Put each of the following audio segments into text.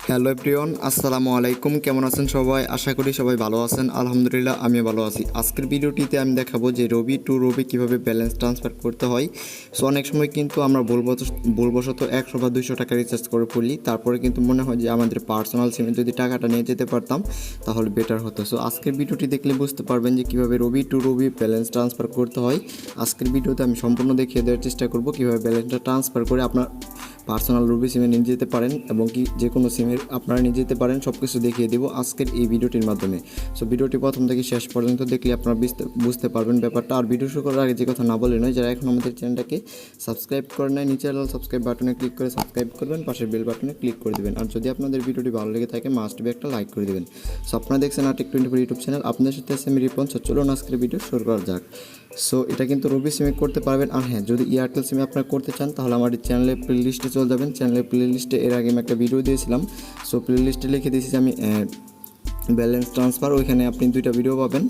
Hello everyone, আসসালামু আলাইকুম। কেমন আছেন সবাই? আশা করি সবাই ভালো আছেন। আলহামদুলিল্লাহ আমি ভালো আছি। আজকের ভিডিওটিতে আমি দেখাবো যে রবি টু রবি কীভাবে ব্যালেন্স ট্রান্সফার করতে হয়। সো অনেক সময় কিন্তু আমরা ভুলবশত 100 বা 200 টাকা রিচার্জ করে পড়লি, তারপরে কিন্তু মনে হয় যে আমাদের পার্সোনাল সিমে যদি টাকাটা নিয়ে যেতে পারতাম তাহলে বেটার হতো। সো আজকের ভিডিওটি দেখলে বুঝতে পারবেন যে কীভাবে রবি টু রবি ব্যালেন্স ট্রান্সফার করতে হয়। আজকের ভিডিওতে আমি সম্পূর্ণ দেখিয়ে দেওয়ার চেষ্টা করব কীভাবে ব্যালেন্সটা ট্রান্সফার করে আপনার পার্সোনাল রবি সিমে নিয়ে যেতে পারেন এবং কি যে কোনো সিমের আপনারা নিয়ে যেতে পারেন, সব কিছু দেখিয়ে দেবো আজকের এই ভিডিওটির মাধ্যমে। সো ভিডিওটি প্রথম থেকে শেষ পর্যন্ত দেখলে আপনারা বুঝতে পারবেন ব্যাপারটা। আর ভিডিও শুরু করার আগে যে কথা না বলে নয়, যারা এখন আমাদের চ্যানেলটাকে সাবস্ক্রাইব করে নেয়, নিচে লাল সাবস্ক্রাইব বাটনে ক্লিক করে সাবস্ক্রাইব করবেন, পাশের বেল বাটনে ক্লিক করে দেবেন। আর যদি আপনাদের ভিডিওটি ভালো লেগে থাকে মাস্ট বি একটা লাইক করে দেবেন। সো আপনারা দেখছেন RTech 24 ইউটিউব চ্যানেল, আপনাদের সাথে আছে আমি রিপন। সো চলুন আজকের ভিডিও শুরু করা যাক। সো এটা কিন্তু রবি সিমে করতে পারবেন। আর হ্যাঁ, যদি এয়ারটেল সিমে আপনারা করতে চান তাহলে আমার চ্যানেলের প্লে লিস্টে চলে যাবেন। চ্যানেলের প্লে লিস্টে এর আগে আমি একটা ভিডিও দিয়েছিলাম। সো প্লে লিস্টে লিখে দিয়েছি যে আমি ব্যালেন্স ট্রান্সফার, ওইখানে আপনি 2টা ভিডিও পাবেন।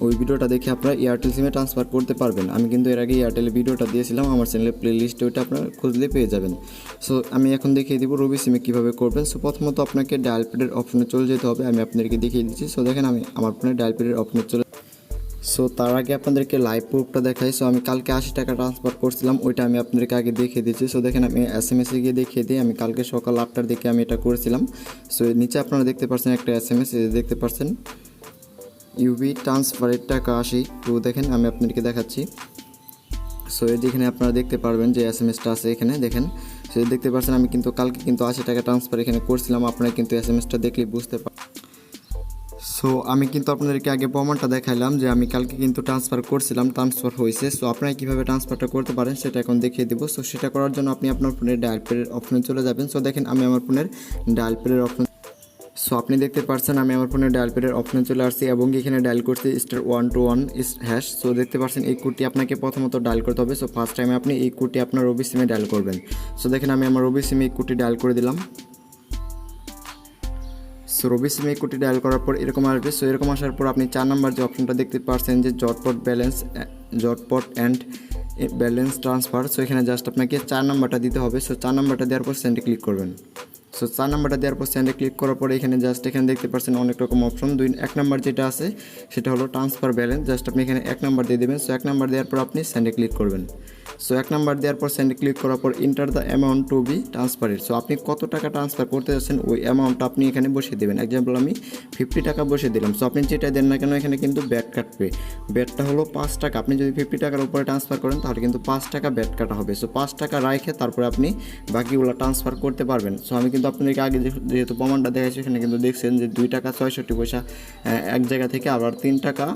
ওই ভিডিওটা দেখে আপনারা এয়ারটেল সিমে ট্রান্সফার করতে পারবেন। আমি কিন্তু এর আগে এয়ারটেলের ভিডিওটা দিয়েছিলাম, আমার চ্যানেলের প্লে লিস্টে ওইটা আপনারা খুঁজলে পেয়ে যাবেন। সো আমি এখন দেখিয়ে দিব রবি সিমে কীভাবে করবেন। সো প্রথমত আপনাকে ডায়াল প্যাডের অপশনে চলে যেতে হবে। আমি আপনাদেরকে দেখিয়ে দিচ্ছি। সো দেখেন আমি আমার ফোনে ডায়াল প্যাডের অপশনে চলে। সো তার আগে আপনাদেরকে লাইভ প্রুফটা দেখাই। সো আমি কালকে 80 টাকা ট্রান্সফার করছিলাম, ওইটা আমি আপনাদেরকে আগে দেখিয়ে দিচ্ছি। সো দেখেন আমি SMS-এ গিয়ে দেখিয়ে দিই, আমি কালকে সকাল 8টার দিকে আমি এটা করেছিলাম। সো নিচে আপনারা দেখতে পাচ্ছেন একটা SMS, দেখতে পাচ্ছেন ইউবি ট্রান্সফারের টাকা 80। তো দেখেন আমি আপনাদেরকে দেখাচ্ছি। সো যেখানে আপনারা দেখতে পারবেন যে SMS-টা আছে এখানে দেখেন। সো দেখতে পাচ্ছেন আমি কিন্তু কালকে কিন্তু 80 টাকা ট্রান্সফার এখানে করছিলাম। আপনারা কিন্তু SMS-টা দেখলেই বুঝতে পারবেন। সো আমি কিন্তু আপনাদেরকে আগে প্রমাণটা দেখাইলাম যে আমি কালকে কিন্তু ট্রান্সফার করছিলাম, ট্রান্সফার হয়েছে। সো আপনারা কীভাবে ট্রান্সফারটা করতে পারেন সেটা এখন দেখিয়ে দেবো। সো সেটা করার জন্য আপনি আপনার ফোনের ডায়াল প্যাডের অপশনে চলে যাবেন। সো দেখেন আমি আমার ফোনের ডায়াল প্যাডের অপশন। সো আপনি দেখতে পাচ্ছেন আমি আমার ফোনের ডায়াল প্যাডের অপশনে চলে আসছি এবং এখানে ডায়াল করছি *121#। সো দেখতে পাচ্ছেন এই কোডটি আপনাকে প্রথমত ডায়াল করতে হবে। সো ফার্স্ট টাইমে আপনি এই কোডটি আপনার রবি সিমে ডায়াল করবেন। সো দেখেন আমি আমার রবি সিমে এই কোডটি ডায়াল করে দিলাম। সো রবি সিমে কোডটি ডায়াল করার পর এরকম আসবে। সো এরকম আসার পর আপনি 4 নাম্বার যে অপশনটা দেখতে পাচ্ছেন যে জটপট অ্যান্ড ব্যালেন্স ট্রান্সফার। সো এখানে জাস্ট আপনাকে 4 নাম্বারটা দিতে হবে। সো 4 নাম্বারটা দেওয়ার পর সেন্ডে ক্লিক করবেন। সো 4 নাম্বারটা দেওয়ার পর সেন্ডে ক্লিক করার পরে এখানে দেখতে পাচ্ছেন অনেক রকম অপশন। 1 নাম্বার যেটা আছে সেটা হলো ট্রান্সফার ব্যালেন্স। জাস্ট আপনি এখানে 1 নাম্বার দিয়ে দেবেন। সো 1 নাম্বার দেওয়ার পর আপনি সেন্ডে ক্লিক করবেন। সো 1 নাম্বার দেওয়ার পর সেন্ডে ক্লিক করার পর enter the amount to be transferred. So আপনি কত টাকা ট্রান্সফার করতে যাচ্ছেন ওই অ্যামাউন্টটা আপনি এখানে বসিয়ে দেবেন। এক্সাম্পল আমি 50 টাকা বসিয়ে দিলাম। সো আপনি যেটা দেন না কেন এখানে কিন্তু ব্যাট কাটবে। ব্যাটটা হলো 5 টাকা। আপনি যদি 50 টাকার উপরে ট্রান্সফার করেন তাহলে কিন্তু 5 টাকা ব্যাট কাটা হবে। সো 5 টাকা রাখে তারপরে আপনি বাকিগুলো ট্রান্সফার করতে পারবেন। সো আমি কিন্তু আপনাদেরকে আগে যেহেতু প্রমাণটা দেখাচ্ছি এখানে কিন্তু দেখছেন যে 2 টাকা 66 পয়সা এক জায়গা থেকে, আবার 3 টাকা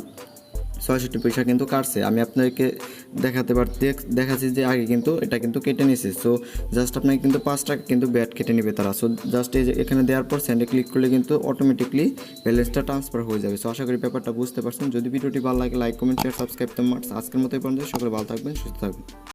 66 পয়সা কিন্তু কাটছে। আমি আপনাদেরকে দেখাচ্ছি যে আগে কিন্তু এটা কিন্তু কেটে নিয়েছে। সো জাস্ট আপনাকে কিন্তু 5 টাকা কিন্তু ব্যাট কেটে নেবে তারা। সো জাস্ট এই যে এখানে দেওয়ার পর সেন্ডে ক্লিক করলে কিন্তু অটোমেটিকলি ব্যালেন্সটা ট্রান্সফার হয়ে যাবে। সো আশা করি ব্যাপারটা বুঝতে পারছেন। যদি ভিডিওটি ভালো লাগে লাইক কমেন্ট শেয়ার সাবস্ক্রাইব তো মার্কস। আজকের মতো এই পর্যন্ত সকলে ভালো থাকবেন, সুস্থ থাকবেন।